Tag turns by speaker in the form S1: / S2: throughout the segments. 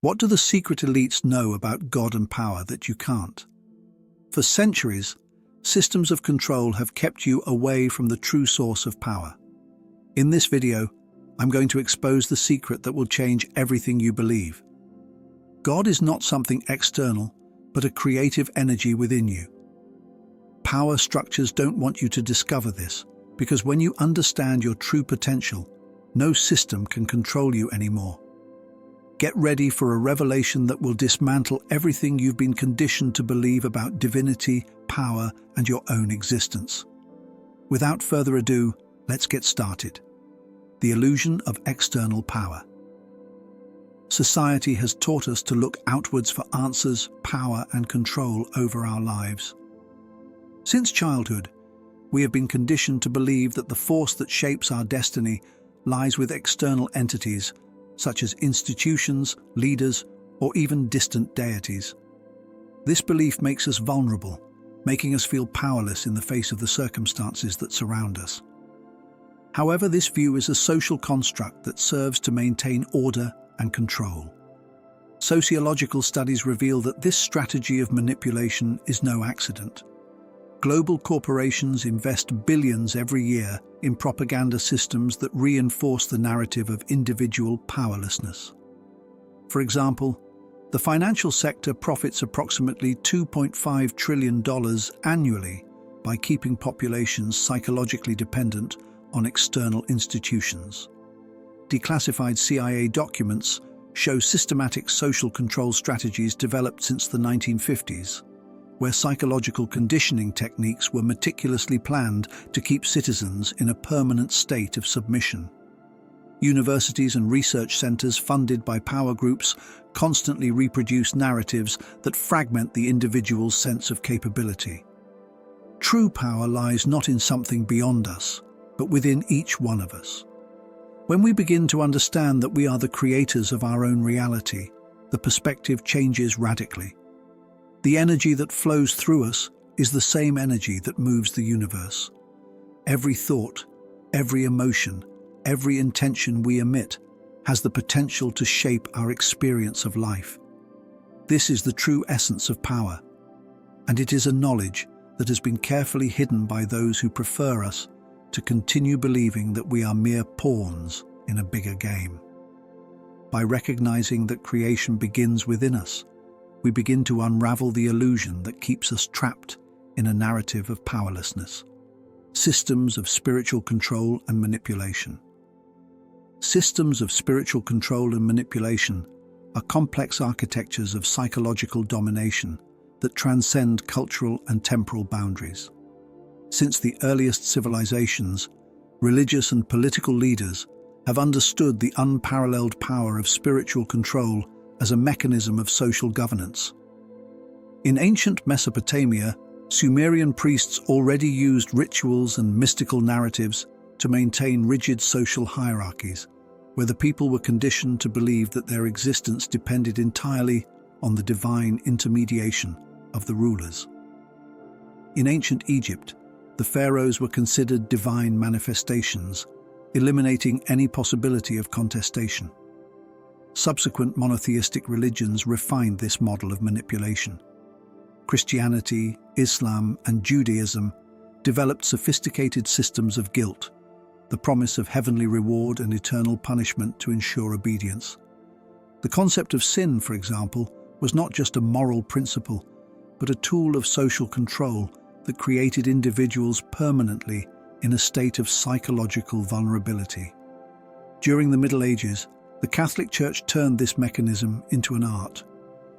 S1: What do the secret elites know about God and power that you can't? For centuries, systems of control have kept you away from the true source of power. In this video, I'm going to expose the secret that will change everything you believe. God is not something external, but a creative energy within you. Power structures don't want you to discover this, because when you understand your true potential, no system can control you anymore. Get ready for a revelation that will dismantle everything you've been conditioned to believe about divinity, power, and your own existence. Without further ado, let's get started. The illusion of external power. Society has taught us to look outwards for answers, power, and control over our lives. Since childhood, we have been conditioned to believe that the force that shapes our destiny lies with external entities, such as institutions, leaders, or even distant deities. This belief makes us vulnerable, making us feel powerless in the face of the circumstances that surround us. However, this view is a social construct that serves to maintain order and control. Sociological studies reveal that this strategy of manipulation is no accident. Global corporations invest billions every year in propaganda systems that reinforce the narrative of individual powerlessness. For example, the financial sector profits approximately $2.5 trillion annually by keeping populations psychologically dependent on external institutions. Declassified CIA documents show systematic social control strategies developed since the 1950s, where psychological conditioning techniques were meticulously planned to keep citizens in a permanent state of submission. Universities and research centers funded by power groups constantly reproduce narratives that fragment the individual's sense of capability. True power lies not in something beyond us, but within each one of us. When we begin to understand that we are the creators of our own reality, the perspective changes radically. The energy that flows through us is the same energy that moves the universe. Every thought, every emotion, every intention we emit has the potential to shape our experience of life. This is the true essence of power, and it is a knowledge that has been carefully hidden by those who prefer us to continue believing that we are mere pawns in a bigger game. By recognizing that creation begins within us, we begin to unravel the illusion that keeps us trapped in a narrative of powerlessness. Systems of spiritual control and manipulation. Systems of spiritual control and manipulation are complex architectures of psychological domination that transcend cultural and temporal boundaries. Since the earliest civilizations, religious and political leaders have understood the unparalleled power of spiritual control as a mechanism of social governance. In ancient Mesopotamia, Sumerian priests already used rituals and mystical narratives to maintain rigid social hierarchies, where the people were conditioned to believe that their existence depended entirely on the divine intermediation of the rulers. In ancient Egypt, the pharaohs were considered divine manifestations, eliminating any possibility of contestation. Subsequent monotheistic religions refined this model of manipulation. Christianity, Islam, and Judaism developed sophisticated systems of guilt, the promise of heavenly reward and eternal punishment to ensure obedience. The concept of sin, for example, was not just a moral principle, but a tool of social control that created individuals permanently in a state of psychological vulnerability. During the Middle Ages, the Catholic Church turned this mechanism into an art,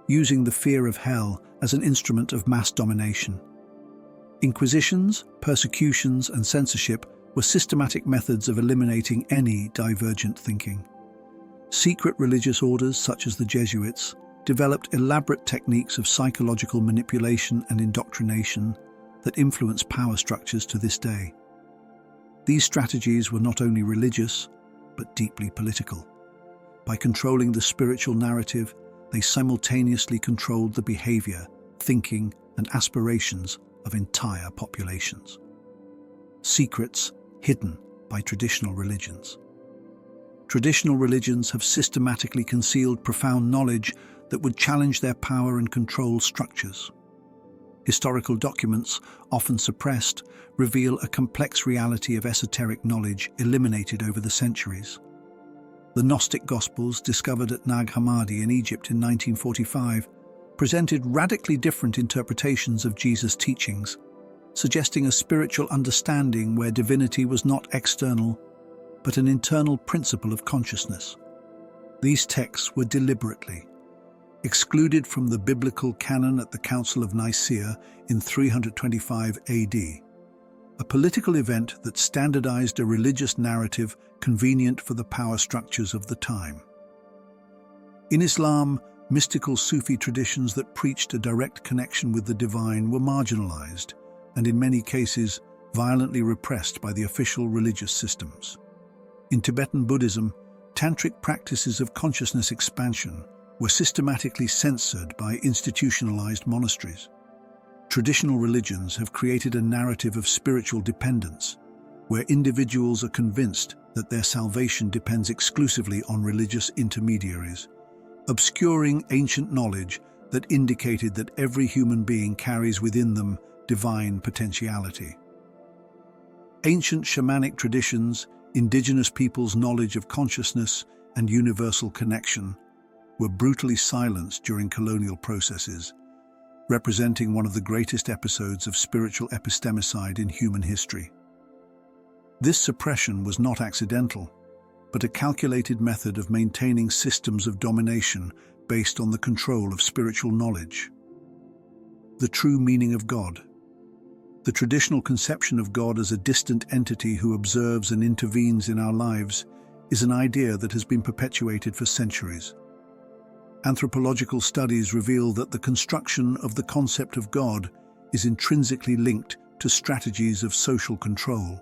S1: using the fear of hell as an instrument of mass domination. Inquisitions, persecutions, and censorship were systematic methods of eliminating any divergent thinking. Secret religious orders, such as the Jesuits, developed elaborate techniques of psychological manipulation and indoctrination that influence power structures to this day. These strategies were not only religious, but deeply political. By controlling the spiritual narrative, they simultaneously controlled the behavior, thinking, and aspirations of entire populations. Secrets hidden by traditional religions. Traditional religions have systematically concealed profound knowledge that would challenge their power and control structures. Historical documents, often suppressed, reveal a complex reality of esoteric knowledge eliminated over the centuries. The Gnostic Gospels, discovered at Nag Hammadi in Egypt in 1945, presented radically different interpretations of Jesus' teachings, suggesting a spiritual understanding where divinity was not external, but an internal principle of consciousness. These texts were deliberately excluded from the biblical canon at the Council of Nicaea in 325 AD, a political event that standardized a religious narrative convenient for the power structures of the time. In Islam, mystical Sufi traditions that preached a direct connection with the divine were marginalized and, in many cases, violently repressed by the official religious systems. In Tibetan Buddhism, tantric practices of consciousness expansion were systematically censored by institutionalized monasteries. Traditional religions have created a narrative of spiritual dependence, where individuals are convinced that their salvation depends exclusively on religious intermediaries, obscuring ancient knowledge that indicated that every human being carries within them divine potentiality. Ancient shamanic traditions, indigenous peoples' knowledge of consciousness and universal connection, were brutally silenced during colonial processes, representing one of the greatest episodes of spiritual epistemicide in human history. This suppression was not accidental, but a calculated method of maintaining systems of domination based on the control of spiritual knowledge. The true meaning of God. The traditional conception of God as a distant entity who observes and intervenes in our lives is an idea that has been perpetuated for centuries. Anthropological studies reveal that the construction of the concept of God is intrinsically linked to strategies of social control.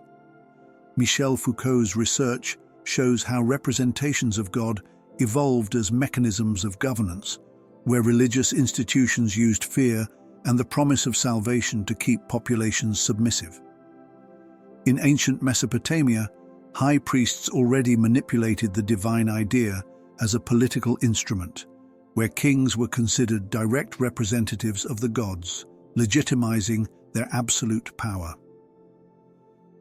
S1: Michel Foucault's research shows how representations of God evolved as mechanisms of governance, where religious institutions used fear and the promise of salvation to keep populations submissive. In ancient Mesopotamia, high priests already manipulated the divine idea as a political instrument, where kings were considered direct representatives of the gods, legitimizing their absolute power.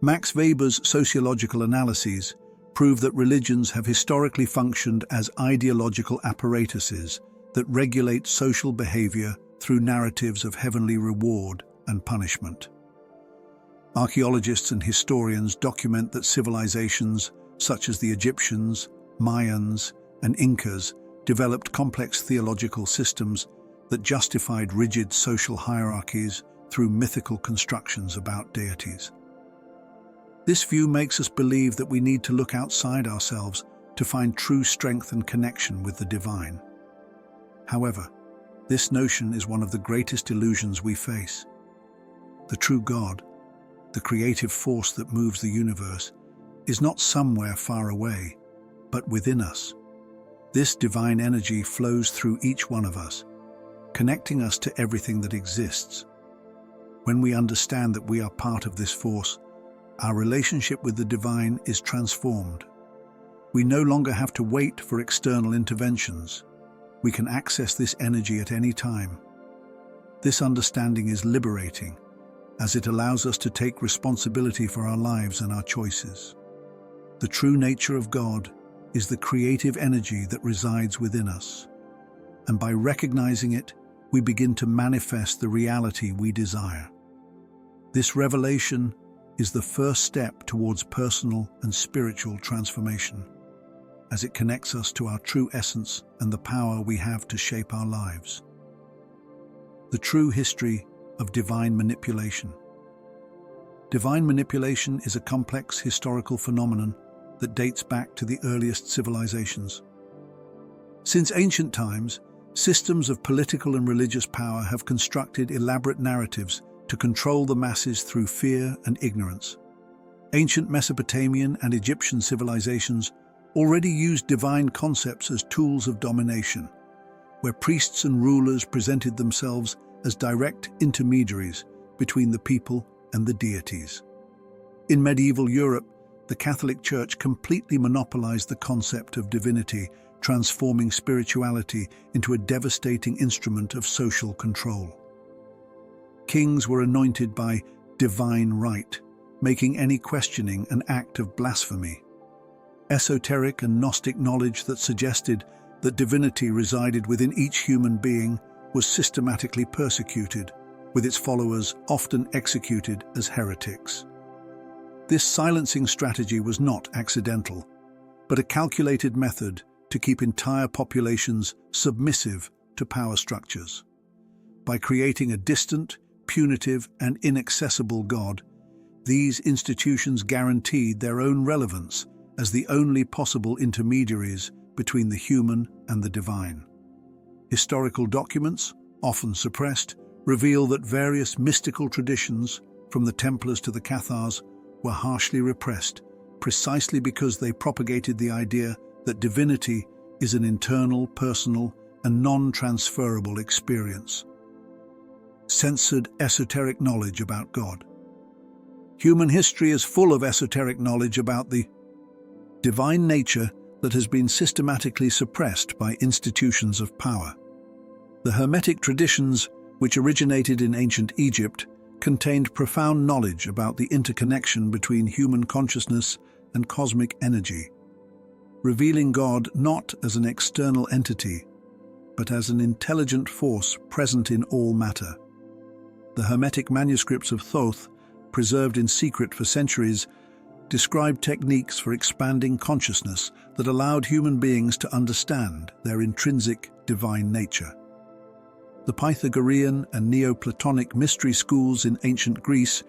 S1: Max Weber's sociological analyses prove that religions have historically functioned as ideological apparatuses that regulate social behavior through narratives of heavenly reward and punishment. Archaeologists and historians document that civilizations such as the Egyptians, Mayans, and Incas developed complex theological systems that justified rigid social hierarchies through mythical constructions about deities. This view makes us believe that we need to look outside ourselves to find true strength and connection with the divine. However, this notion is one of the greatest illusions we face. The true God, the creative force that moves the universe, is not somewhere far away, but within us. This divine energy flows through each one of us, connecting us to everything that exists. When we understand that we are part of this force, our relationship with the divine is transformed. We no longer have to wait for external interventions. We can access this energy at any time. This understanding is liberating, as it allows us to take responsibility for our lives and our choices. The true nature of God is the creative energy that resides within us, and by recognizing it, we begin to manifest the reality we desire. This revelation is the first step towards personal and spiritual transformation, as it connects us to our true essence and the power we have to shape our lives. The true history of divine manipulation. Divine manipulation is a complex historical phenomenon that dates back to the earliest civilizations. Since ancient times, systems of political and religious power have constructed elaborate narratives to control the masses through fear and ignorance. Ancient Mesopotamian and Egyptian civilizations already used divine concepts as tools of domination, where priests and rulers presented themselves as direct intermediaries between the people and the deities. In medieval Europe, the Catholic Church completely monopolized the concept of divinity, transforming spirituality into a devastating instrument of social control. Kings were anointed by divine right, making any questioning an act of blasphemy. Esoteric and Gnostic knowledge that suggested that divinity resided within each human being was systematically persecuted, with its followers often executed as heretics. This silencing strategy was not accidental, but a calculated method to keep entire populations submissive to power structures. By creating a distant, punitive, and inaccessible God, these institutions guaranteed their own relevance as the only possible intermediaries between the human and the divine. Historical documents, often suppressed, reveal that various mystical traditions, from the Templars to the Cathars, were harshly repressed, precisely because they propagated the idea that divinity is an internal, personal, and non-transferable experience. Censored esoteric knowledge about God. Human history is full of esoteric knowledge about the divine nature that has been systematically suppressed by institutions of power. The Hermetic traditions, which originated in ancient Egypt, contained profound knowledge about the interconnection between human consciousness and cosmic energy, revealing God not as an external entity, but as an intelligent force present in all matter. The Hermetic manuscripts of Thoth, preserved in secret for centuries, described techniques for expanding consciousness that allowed human beings to understand their intrinsic divine nature. The Pythagorean and Neoplatonic mystery schools in ancient Greece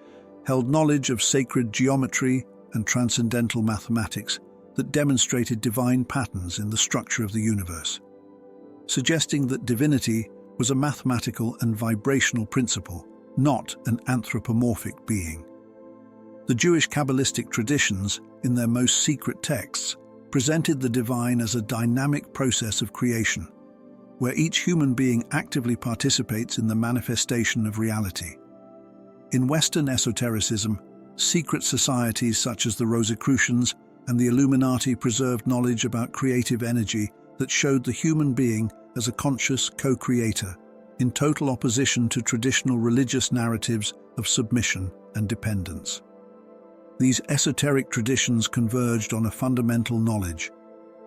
S1: held knowledge of sacred geometry and transcendental mathematics that demonstrated divine patterns in the structure of the universe, suggesting that divinity was a mathematical and vibrational principle, not an anthropomorphic being. The Jewish Kabbalistic traditions, in their most secret texts, presented the divine as a dynamic process of creation, where each human being actively participates in the manifestation of reality. In Western esotericism, secret societies such as the Rosicrucians and the Illuminati preserved knowledge about creative energy that showed the human being as a conscious co-creator, in total opposition to traditional religious narratives of submission and dependence. These esoteric traditions converged on a fundamental knowledge.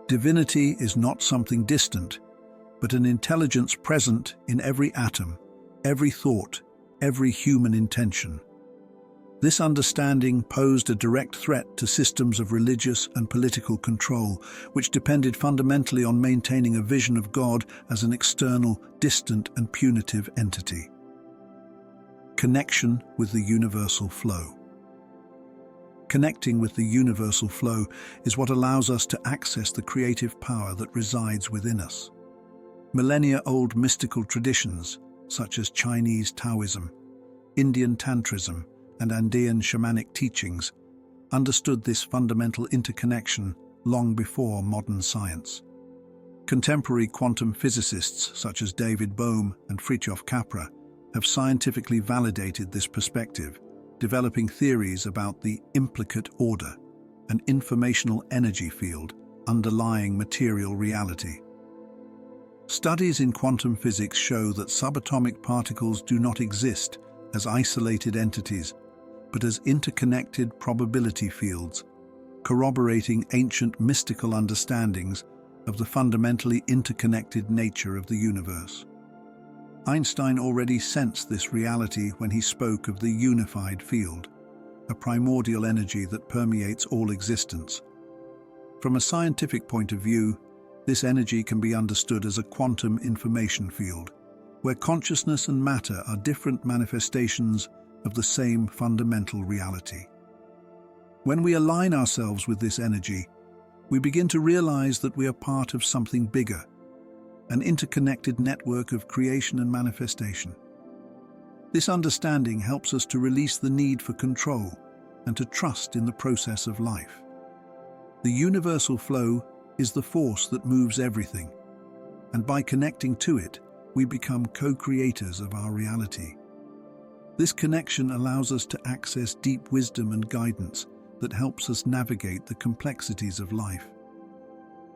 S1: Divinity is not something distant, but an intelligence present in every atom, every thought, every human intention. This understanding posed a direct threat to systems of religious and political control, which depended fundamentally on maintaining a vision of God as an external, distant, and punitive entity. Connection with the universal flow. Connecting with the universal flow is what allows us to access the creative power that resides within us. Millennia-old mystical traditions, such as Chinese Taoism, Indian Tantrism, and Andean shamanic teachings, understood this fundamental interconnection long before modern science. Contemporary quantum physicists such as David Bohm and Fritjof Capra have scientifically validated this perspective, developing theories about the implicate order, an informational energy field underlying material reality. Studies in quantum physics show that subatomic particles do not exist as isolated entities, but as interconnected probability fields, corroborating ancient mystical understandings of the fundamentally interconnected nature of the universe. Einstein already sensed this reality when he spoke of the unified field, a primordial energy that permeates all existence. From a scientific point of view, this energy can be understood as a quantum information field, where consciousness and matter are different manifestations of the same fundamental reality. When we align ourselves with this energy, we begin to realize that we are part of something bigger, an interconnected network of creation and manifestation. This understanding helps us to release the need for control and to trust in the process of life. The universal flow is the force that moves everything, and by connecting to it, we become co-creators of our reality. This connection allows us to access deep wisdom and guidance, that helps us navigate the complexities of life.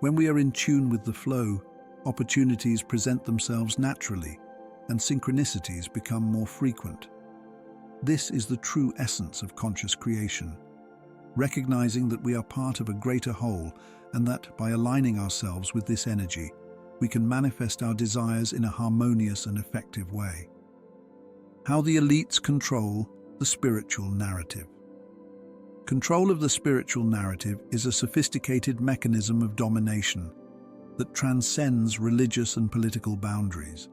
S1: When we are in tune with the flow, opportunities present themselves naturally, and synchronicities become more frequent. This is the true essence of conscious creation, recognizing that we are part of a greater whole and that, by aligning ourselves with this energy, we can manifest our desires in a harmonious and effective way. How the elites control the spiritual narrative. Control of the spiritual narrative is a sophisticated mechanism of domination that transcends religious and political boundaries.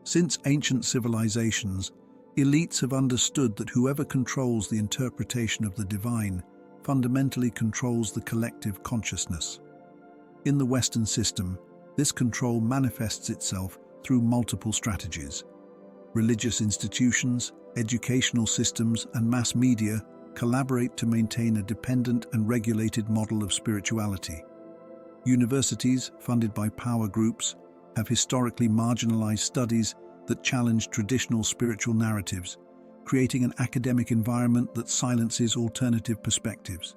S1: Since ancient civilizations, elites have understood that whoever controls the interpretation of the divine fundamentally controls the collective consciousness. In the Western system, this control manifests itself through multiple strategies. Religious institutions, educational systems, and mass media collaborate to maintain a dependent and regulated model of spirituality. Universities, funded by power groups, have historically marginalized studies that challenge traditional spiritual narratives, creating an academic environment that silences alternative perspectives.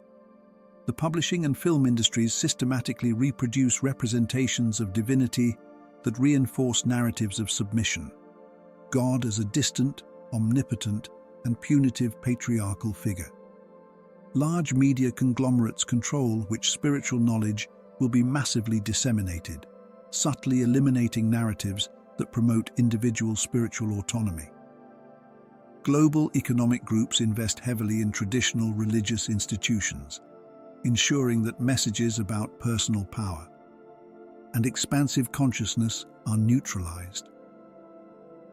S1: The publishing and film industries systematically reproduce representations of divinity that reinforce narratives of submission. God as a distant, omnipotent, and punitive patriarchal figure. Large media conglomerates control which spiritual knowledge will be massively disseminated, subtly eliminating narratives that promote individual spiritual autonomy. Global economic groups invest heavily in traditional religious institutions, ensuring that messages about personal power and expansive consciousness are neutralized.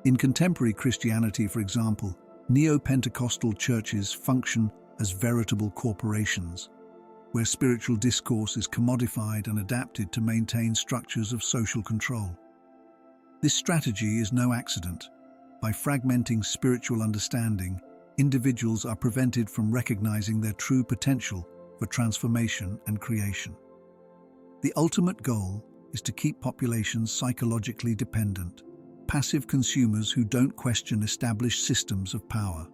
S1: In contemporary Christianity, for example, neo-Pentecostal churches function as veritable corporations, where spiritual discourse is commodified and adapted to maintain structures of social control. This strategy is no accident. By fragmenting spiritual understanding, individuals are prevented from recognizing their true potential for transformation and creation. The ultimate goal is to keep populations psychologically dependent, passive consumers who don't question established systems of power.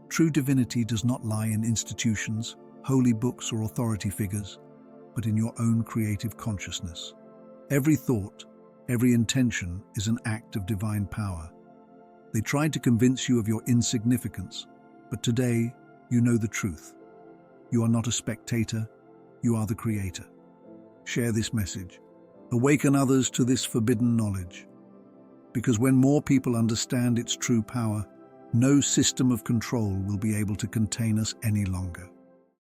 S1: True divinity does not lie in institutions, holy books, or authority figures, but in your own creative consciousness. Every thought, every intention is an act of divine power. They tried to convince you of your insignificance, but today you know the truth. You are not a spectator, you are the creator. Share this message. Awaken others to this forbidden knowledge. Because when more people understand its true power, no system of control will be able to contain us any longer.